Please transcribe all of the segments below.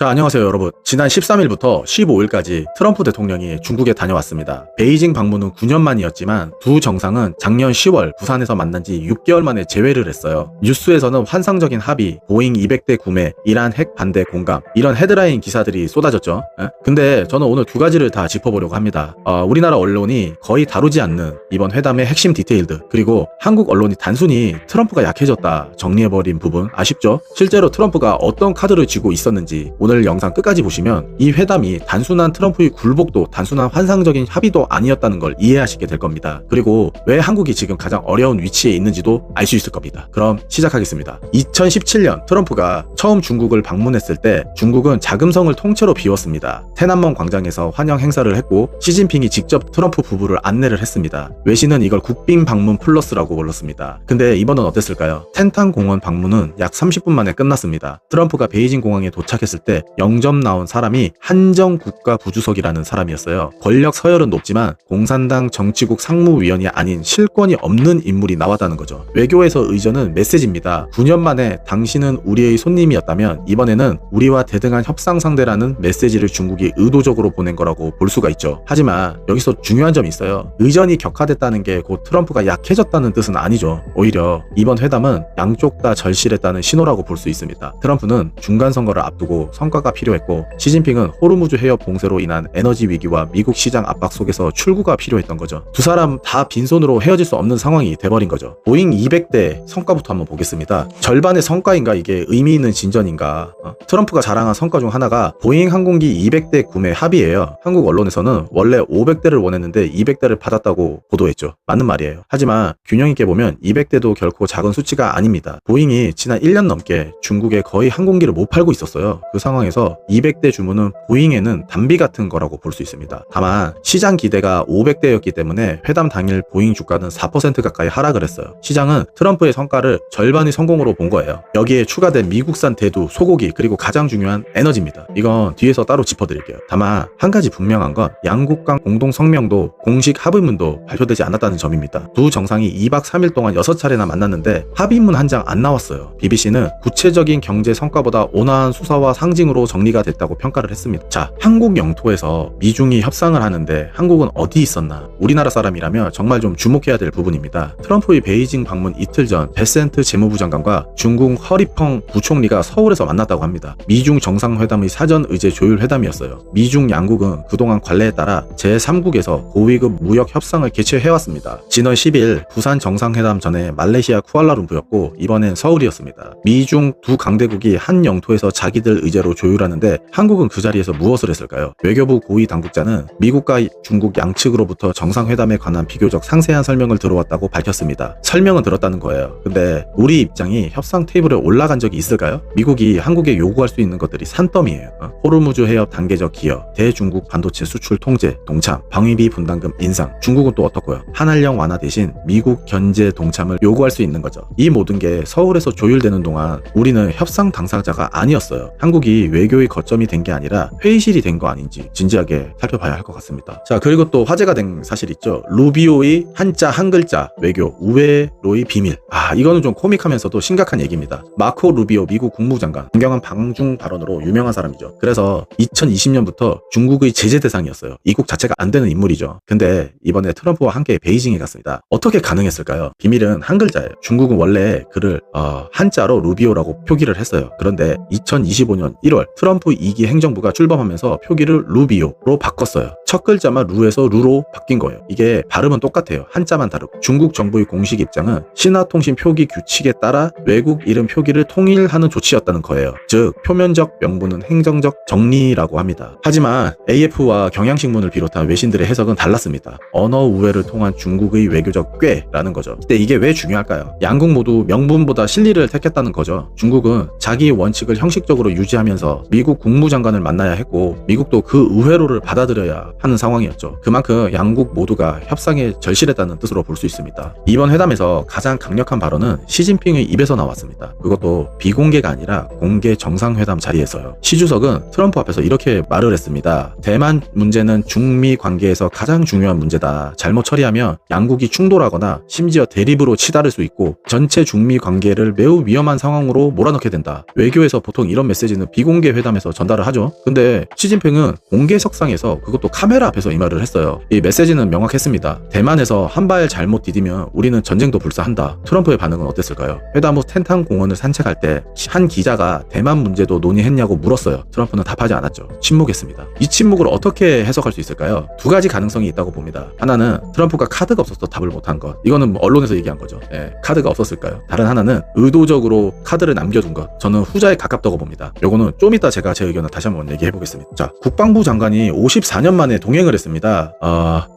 자, 안녕하세요 여러분. 지난 13일부터 15일까지 트럼프 대통령이 중국에 다녀왔습니다. 베이징 방문은 9년 만이었지만 두 정상은 작년 10월 부산에서 만난 지 6개월 만에 재회를 했어요. 뉴스에서는 환상적인 합의, 보잉 200대 구매, 이란 핵 반대 공감, 이런 헤드라인 기사들이 쏟아졌죠. 근데 저는 오늘 두 가지를 다 짚어보려고 합니다. 우리나라 언론이 거의 다루지 않는 이번 회담의 핵심 디테일들, 그리고 한국 언론이 단순히 트럼프가 약해졌다 정리해버린 부분 아쉽죠? 실제로 트럼프가 어떤 카드를 쥐고 있었는지 오늘 영상 끝까지 보시면 이 회담이 단순한 트럼프의 굴복도 단순한 환상적인 합의도 아니었다는 걸 이해하시게 될 겁니다. 그리고 왜 한국이 지금 가장 어려운 위치에 있는지도 알 수 있을 겁니다. 그럼 시작하겠습니다. 2017년 트럼프가 처음 중국을 방문했을 때 중국은 자금성을 통째로 비웠습니다.天安門 광장에서 환영 행사를 했고 시진핑이 직접 트럼프 부부를 안내를 했습니다. 외신은 이걸 국빈 방문 플러스라고 불렀습니다. 근데 이번은 어땠을까요? 텐탄 공원 방문은 약 30분 만에 끝났습니다. 트럼프가 베이징 공항에 도착했을 때 영점 나온 사람이 한정국가 부주석이라는 사람이었어요. 권력 서열은 높지만 공산당 정치국 상무위원이 아닌 실권이 없는 인물이 나왔다는 거죠. 외교에서 의전은 메시지입니다. 9년 만에 당신은 우리의 손님이었다면 이번에는 우리와 대등한 협상 상대라는 메시지를 중국이 의도적으로 보낸 거라고 볼 수가 있죠. 하지만 여기서 중요한 점이 있어요. 의전이 격화됐다는 게 곧 트럼프가 약해졌다는 뜻은 아니죠. 오히려 이번 회담은 양쪽 다 절실했다는 신호라고 볼 수 있습니다. 트럼프는 중간 선거를 앞두고 성과가 필요했고 시진핑은 호르무즈 해협 봉쇄로 인한 에너지 위기와 미국 시장 압박 속에서 출구가 필요했던 거죠. 두 사람 다 빈손으로 헤어질 수 없는 상황이 돼버린 거죠. 보잉 200대 성과부터 한번 보겠습니다. 절반의 성과인가 이게 의미 있는 진전인가? 트럼프가 자랑한 성과 중 하나가 보잉 항공기 200대 구매 합의예요. 한국 언론에서는 원래 500대를 원했는데 200대를 받았다고 보도했죠. 맞는 말이에요. 하지만 균형 있게 보면 200대도 결코 작은 수치가 아닙니다. 보잉이 지난 1년 넘게 중국에 거의 항공기를 못 팔고 있었어요. 그 상황에서 200대 주문은 보잉에는 단비 같은 거라고 볼 수 있습니다. 다만 시장 기대가 500대였기 때문에 회담 당일 보잉 주가는 4% 가까이 하락을 했어요. 시장은 트럼프의 성과를 절반의 성공으로 본 거예요. 여기에 추가된 미국산 대두, 소고기, 그리고 가장 중요한 에너지입니다. 이건 뒤에서 따로 짚어드릴게요. 다만 한 가지 분명한 건 양국 간 공동 성명도 공식 합의문도 발표되지 않았다는 점입니다. 두 정상이 2박 3일 동안 6차례나 만났는데 합의문 한 장 안 나왔어요. BBC는 구체적인 경제 성과보다 온화한 수사와 상징으로 정리가 됐다고 평가를 했습니다. 자, 한국 영토에서 미중이 협상을 하는데 한국은 어디 있었나? 우리나라 사람이라면 정말 좀 주목해야 될 부분입니다. 트럼프의 베이징 방문 이틀 전 베센트 재무부 장관과 중국 허리펑 부총리가 서울에서 만났다고 합니다. 미중 정상회담의 사전 의제 조율 회담이었어요. 미중 양국은 그동안 관례에 따라 제3국에서 고위급 무역 협상을 개최해왔습니다. 지난 10일 부산 정상회담 전에 말레이시아 쿠알라룸푸였고 이번엔 서울이었습니다. 미중 두 강대국이 한 영토에서 자기들 의제로 조율하는데 한국은 그 자리에서 무엇을 했을까요? 외교부 고위 당국자는 미국과 중국 양측으로부터 정상회담에 관한 비교적 상세한 설명을 들어왔다고 밝혔습니다. 설명은 들었다는 거예요. 근데 우리 입장이 협상 테이블에 올라간 적이 있을까요? 미국이 한국에 요구할 수 있는 것들이 산더미예요. 호르무즈 해협 단계적 기여, 대중국 반도체 수출 통제, 동참, 방위비 분담금 인상. 중국은 또 어떻고요? 한한령 완화 대신 미국 견제 동참을 요구할 수 있는 거죠. 이 모든 게 서울에서 조율되는 동안 우리는 협상 당사자가 아니었어요. 한국이 외교의 거점이 된 게 아니라 회의실이 된 거 아닌지 진지하게 살펴봐야 할 것 같습니다. 자, 그리고 또 화제가 된 사실 있죠. 루비오의 한자 한 글자 외교 우회로의 비밀. 이거는 좀 코믹하면서도 심각한 얘기입니다. 마코 루비오 미국 국무장관, 강경한 방중 발언으로 유명한 사람이죠. 그래서 2020년부터 중국의 제재 대상이었어요. 이국 자체가 안 되는 인물이죠. 근데 이번에 트럼프와 함께 베이징에 갔습니다. 어떻게 가능했을까요? 비밀은 한 글자예요. 중국은 원래 그를 한자로 루비오라고 표기를 했어요. 그런데 2025년 1월 트럼프 2기 행정부가 출범하면서 표기를 루비오로 바꿨어요. 첫 글자만 루에서 루로 바뀐 거예요. 이게 발음은 똑같아요. 한자만 다르고. 중국 정부의 공식 입장은 신화통신 표기 규칙에 따라 외국 이름 표기를 통일하는 조치였다는 거예요. 즉 표면적 명분은 행정적 정리라고 합니다. 하지만 AF와 경향신문을 비롯한 외신들의 해석은 달랐습니다. 언어 우회를 통한 중국의 외교적 꾀라는 거죠. 근데 이게 왜 중요할까요? 양국 모두 명분보다 실리를 택했다는 거죠. 중국은 자기 원칙을 형식적으로 유지하면서 미국 국무장관을 만나야 했고 미국도 그 우회로를 받아들여야 하는 상황이었죠. 그만큼 양국 모두가 협상에 절실했다는 뜻으로 볼 수 있습니다. 이번 회담에서 가장 강력한 발언은 시진핑의 입에서 나왔습니다. 그것도 비공개가 아니라 공개 정상회담 자리에서요. 시 주석은 트럼프 앞에서 이렇게 말을 했습니다. 대만 문제는 중미 관계에서 가장 중요한 문제다. 잘못 처리하면 양국이 충돌하거나 심지어 대립으로 치달을 수 있고 전체 중미 관계를 매우 위험한 상황으로 몰아넣게 된다. 외교에서 보통 이런 메시지는 비공개 회담에서 전달을 하죠. 근데 시진핑은 공개석상에서 그것도 카메라 앞에서 이 말을 했어요. 이 메시지는 명확했습니다. 대만에서 한 발 잘못 디디면 우리는 전쟁도 불사한다. 트럼프의 반응은 어땠을까요? 회담 후 텐탄 공원을 산책할 때 한 기자가 대만 문제도 논의했냐고 물었어요. 트럼프는 답하지 않았죠. 침묵했습니다. 이 침묵을 어떻게 해석할 수 있을까요? 두 가지 가능성이 있다고 봅니다. 하나는 트럼프가 카드가 없어서 답을 못한 것. 이거는 언론에서 얘기한 거죠. 카드가 없었을까요? 다른 하나는 의도적으로 카드를 남겨둔 것. 저는 후자에 가깝다고 봅니다. 요거는 좀 이따 제가 제 의견을 다시 한번 얘기해 보겠습니다. 자, 국방부 장관이 54년 만에 동행을 했습니다.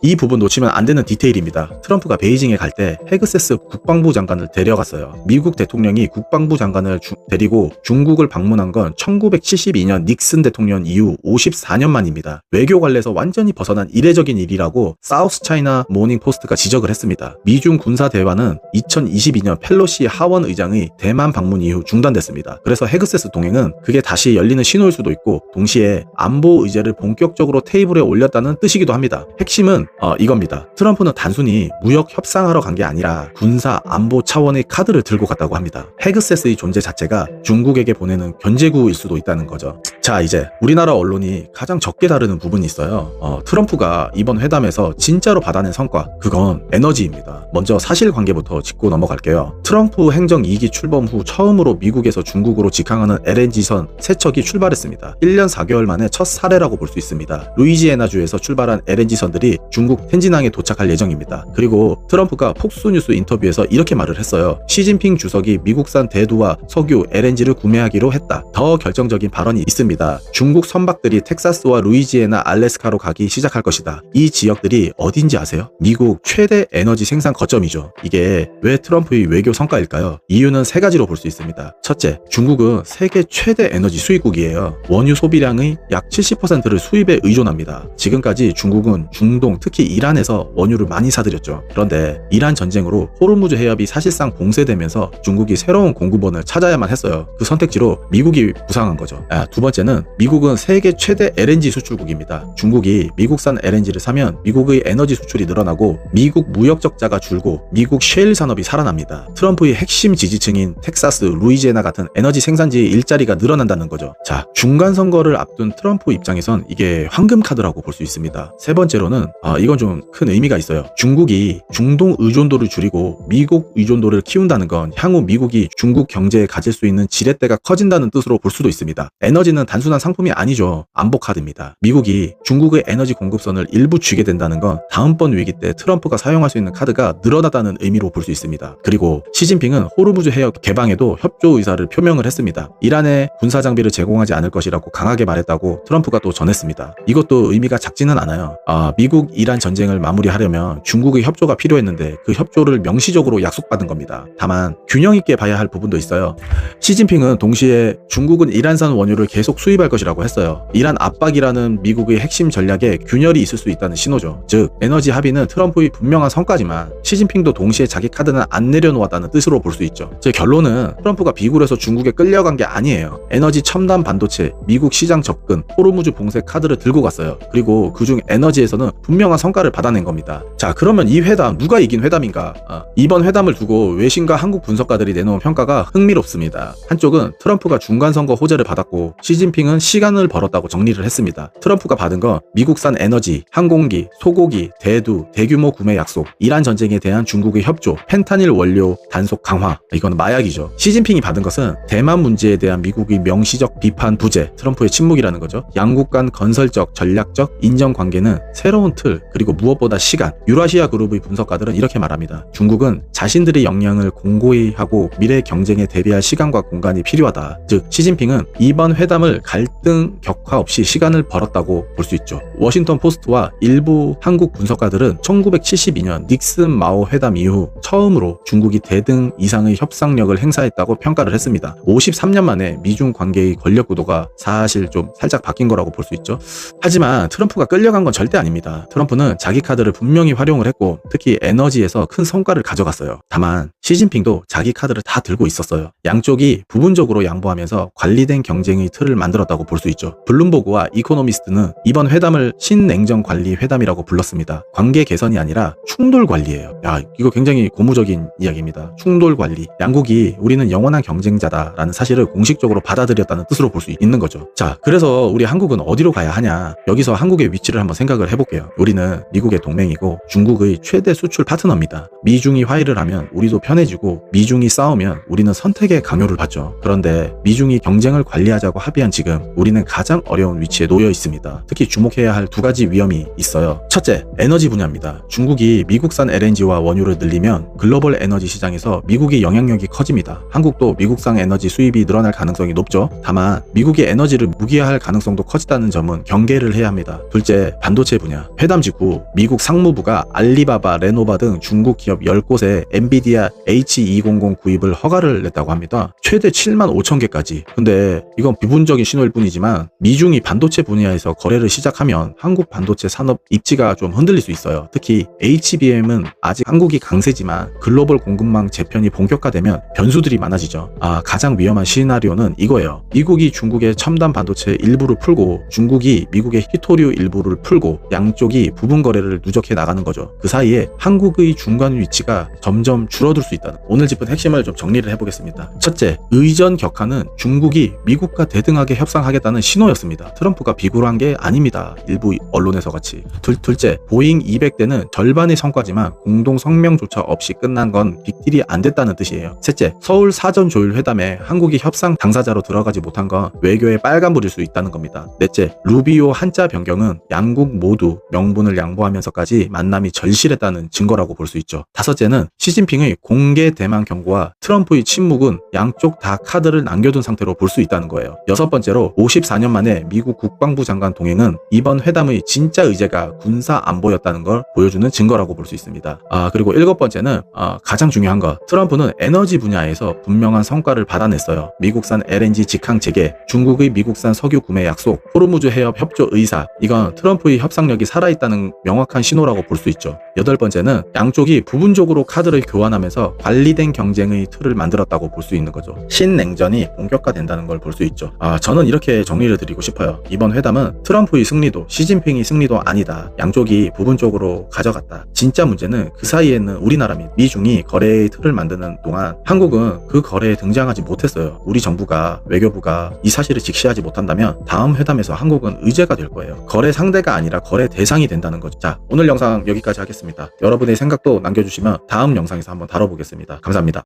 이 부분 놓치면 안 되는 디테일입니다. 트럼프가 베이징에 갈 때 헤그세스 국방부 장관을 데려갔어요. 미국 대통령이 국방부 장관을 데리고 중국을 방문한 건 1972년 닉슨 대통령 이후 54년 만입니다. 외교 관례에서 완전히 벗어난 이례적인 일이라고 사우스 차이나 모닝 포스트가 지적을 했습니다. 미중 군사 대화는 2022년 펠로시 하원 의장의 대만 방문 이후 중단됐습니다. 그래서 헤그세스 동행은 그게 다시 열리는 신호일 수도 있고 동시에 안보 의제를 본격적으로 테이블에 올렸다는 뜻이기도 합니다. 핵심은 이겁니다. 트럼프는 단순히 무역 협상하러 간 게 아니라 군사 안보 차원의 카드를 들고 갔다고 합니다. 헤그세스의 존재 자체가 중국에게 보내는 견제구일 수도 있다는 거죠. 자, 이제 우리나라 언론이 가장 적게 다루는 부분이 있어요. 트럼프가 이번 회담에서 진짜로 받아낸 성과, 그건 에너지입니다. 먼저 사실관계부터 짚고 넘어갈게요. 트럼프 행정 2기 출범 후 처음으로 미국에서 중국으로 직항하는 LNG선 3척이 출발했습니다. 1년 4개월 만에 첫 사례라고 볼 수 있습니다. 루이지애나주에서 출발한 LNG선들이 중국 텐진항에 도착할 예정입니다. 그리고 트럼프가 폭스뉴스 인터뷰에서 이렇게 말을 했어요. 시진핑 주석이 미국산 대두와 석유, LNG를 구매하기로 했다. 더 결정적인 발언이 있습니다. 중국 선박들이 텍사스와 루이지애나, 알래스카로 가기 시작할 것이다. 이 지역들이 어딘지 아세요? 미국 최대 에너지 생산 거점이죠. 이게 왜 트럼프의 외교 성과일까요? 이유는 3가지로 볼 수 있습니다. 첫째, 중국은 세계 최대 에너지 수입국이에요. 원유 소비량의 약 70%를 수입에 의존합니다. 지금까지 중국은 중동, 특히 이란에서 원유를 많이 사들였죠. 그런데 이란 전쟁으로 호르무즈 해협이 사실상 봉쇄되면서 중국이 새로운 공급원을 찾아야만 했어요. 그 선택지로 미국이 부상한 거죠. 두 번째는 미국은 세계 최대 LNG 수출국입니다. 중국이 미국산 LNG를 사면 미국의 에너지 수출이 늘어나고 미국 무역 적자가 줄고 미국 셰일 산업이 살아납니다. 트럼프의 핵심 지지층인 텍사스, 루이지애나 같은 에너지 생산지의 일자리가 늘어난다는 거죠. 자, 중간 선거를 앞둔 트럼프 입장에선 이게 황금 카드라고 볼 수 있습니다. 세 번째로는 이건 좀 큰 의미가 있어요. 중국이 중동 의존도를 줄이고 미국 의존도를 키운다는 건 향후 미국이 중국 경제에 가질 수 있는 지렛대가 커진다는 뜻으로 볼 수도 있습니다. 에너지는 단순한 상품이 아니죠. 안보 카드입니다. 미국이 중국의 에너지 공급선을 일부 쥐게 된다는 건 다음번 위기 때 트럼프가 사용할 수 있는 카드가 늘어나다는 의미로 볼 수 있습니다. 그리고 시진핑은 호르무즈 해협 개방에도 협조 의사를 표명을 했습니다. 이란에 군사 장비를 제공하지 않을 것이라고 강하게 말했다고 트럼프가 또 전했습니다. 이것도 의미가 작지는 않아요. 미국 이란 전쟁을 마무리하려면 중국의 협조가 필요했는데 그 협조를 명시적으로 약속받은 겁니다. 다만 균형 있게 봐야 할 부분도 있어요. 시진핑은 동시에 중국은 이란산 원유를 계속 수입할 것이라고 했어요. 이란 압박이라는 미국의 핵심 전략에 균열이 있을 수 있다는 신호죠. 즉 에너지 합의는 트럼프의 분명한 성과지만 시진핑도 동시에 자기 카드는 안 내려놓았다는 뜻으로 볼 수 있죠. 제 결론은 트럼프가 비굴해서 중국에 끌려간 게 아니에요. 에너지 첨단 반도체, 미국 시장 접근, 호르무즈 봉쇄 카드를 들고 갔어요. 그리고 그중 에너지에서는 분명한 성과를 받아낸 겁니다. 자, 그러면 이 회담 누가 이긴 회담인가? 이번 회담을 두고 외신과 한국 분석가들이 내놓은 평가가 흥미롭습니다. 한쪽은 트럼프가 중간선거 호재를 받았고 시진핑은 시간을 벌었다고 정리를 했습니다. 트럼프가 받은 건 미국산 에너지, 항공기, 소고기, 대두, 대규모 구매 약속, 이란 전쟁에 대한 중국의 협조, 펜타닐 원료 단속 강화, 이건 마약이죠. 시진핑이 받은 것은 대만 문제에 대한 미국의 명시적 비판 부재, 트럼프의 침묵이라는 거죠. 양국 간 건설적, 전략적 인정관계는 새로운 틀, 그리고 무엇보다 시간. 유라시아 그룹의 분석가들은 이렇게 말합니다. 중국은 자신들의 역량을 공고히 하고 미래 경쟁에 대비할 시간과 공간이 필요하다. 즉 시진핑은 이번 회담을 한국을 갈등 격화 없이 시간을 벌었다고 볼 수 있죠. 워싱턴 포스트와 일부 한국 분석가들은 1972년 닉슨 마오 회담 이후 처음으로 중국이 대등 이상의 협상력을 행사했다고 평가를 했습니다. 53년 만에 미중 관계의 권력 구도가 사실 좀 살짝 바뀐 거라고 볼 수 있죠. 하지만 트럼프가 끌려간 건 절대 아닙니다. 트럼프는 자기 카드를 분명히 활용을 했고 특히 에너지에서 큰 성과를 가져갔어요. 다만 시진핑도 자기 카드를 다 들고 있었어요. 양쪽이 부분적으로 양보하면서 관리된 경쟁의 틀을 만들었다고 볼 수 있죠. 블룸버그와 이코노미스트는 이번 회담을 신냉전 관리 회담이라고 불렀습니다. 관계 개선이 아니라 충돌 관리예요. 야, 이거 굉장히 고무적인 이야기입니다. 충돌 관리. 양국이 우리는 영원한 경쟁자다라는 사실을 공식적으로 받아들였다는 뜻으로 볼 수 있는 거죠. 자, 그래서 우리 한국은 어디로 가야 하냐? 여기서 한국의 위치를 한번 생각을 해볼게요. 우리는 미국의 동맹이고 중국의 최대 수출 파트너입니다. 미중이 화해를 하면 우리도 편해지고 미중이 싸우면 우리는 선택의 강요를 받죠. 그런데 미중이 경쟁을 관리하자고 합의한 지금 우리는 가장 어려운 위치에 놓여 있습니다. 특히 주목해야 할 두 가지 위험이 있어요. 첫째, 에너지 분야입니다. 중국이 미국산 LNG와 원유를 늘리면 글로벌 에너지 시장에서 미국의 영향력이 커집니다. 한국도 미국산 에너지 수입이 늘어날 가능성이 높죠. 다만 미국의 에너지를 무기화할 가능성도 커지다는 점은 경계를 해야 합니다. 둘째, 반도체 분야. 회담 직후 미국 상무부가 알리바바, 레노바 등 중국 기업 10곳에 엔비디아 H200 구입을 허가를 냈다고 합니다. 최대 7만 5천 개까지. 근데 이건 부분적인 신호일 뿐이지만 미중이 반도체 분야에서 거래를 시작하면 한국 반도체 산업 입지가 좀 흔들릴 수 있어요. 특히 HBM은 아직 한국이 강세지만 글로벌 공급망 재편이 본격화되면 변수들이 많아지죠. 가장 위험한 시나리오는 이거예요. 미국이 중국의 첨단 반도체 일부를 풀고 중국이 미국의 히토류 일부를 풀고 양쪽이 부분 거래를 누적해 나가는 거죠. 그 사이에 한국의 중간 위치가 점점 줄어들 수 있다는, 오늘 짚은 핵심을 좀 정리를 해보겠습니다. 첫째, 의전 격화는 중국이 미국과 대등하게 협상하겠다는 신호였습니다. 트럼프가 비굴한 게 아닙니다. 일부 언론에서 같이. 둘째, 보잉 200대는 절반의 성과지만 공동 성명조차 없이 끝난 건 빅딜이 안 됐다는 뜻이에요. 셋째, 서울 사전 조율 회담에 한국이 협상 당사자로 들어가지 못한 건 외교의 빨간불일 수 있다는 겁니다. 넷째, 루비오 한자 변경은 양국 모두 명분을 양보하면서까지 만남이 절실했다는 증거라고 볼 수 있죠. 다섯째는 시진핑의 공개 대만 경고와 트럼프의 침묵은 양쪽 다 카드를 남겨둔 상태로 볼 수 있다는 거예요. 여섯 번째로 54년 만에 미국 국방부 장관 동행은 이번 회담의 진짜 의제가 군사 안보였다는 걸 보여주는 증거라고 볼 수 있습니다. 그리고 일곱 번째는 가장 중요한 거, 트럼프는 에너지 분야에서 분명한 성과를 받아냈어요. 미국산 LNG 직항 재개, 중국의 미국산 석유 구매 약속, 호르무즈 해협 협조 의사, 이건 트럼프의 협상력이 살아있다는 명확한 신호라고 볼 수 있죠. 여덟 번째는 양쪽이 부분적으로 카드를 교환하면서 관리된 경쟁의 틀을 만들었다고 볼 수 있는 거죠. 신냉전이 본격화된다는 걸 볼 수 있죠. 저는 이렇게 정리를 드리고 싶어요. 이번 회담은 트럼프의 승리도 시진핑의 승리도 아니다. 양쪽이 부분적으로 가져갔다. 진짜 문제는 그 사이에는 우리나라 및 미중이 거래의 틀을 만드는 동안 한국은 그 거래에 등장하지 못했어요. 우리 정부가, 외교부가 이 사실을 직시하지 못한다면 다음 회담에서 한국은 의제가 될 거예요. 거래 상대가 아니라 거래 대상이 된다는 거죠. 자, 오늘 영상 여기까지 하겠습니다. 여러분의 생각도 남겨주시면 다음 영상에서 한번 다뤄보겠습니다. 감사합니다.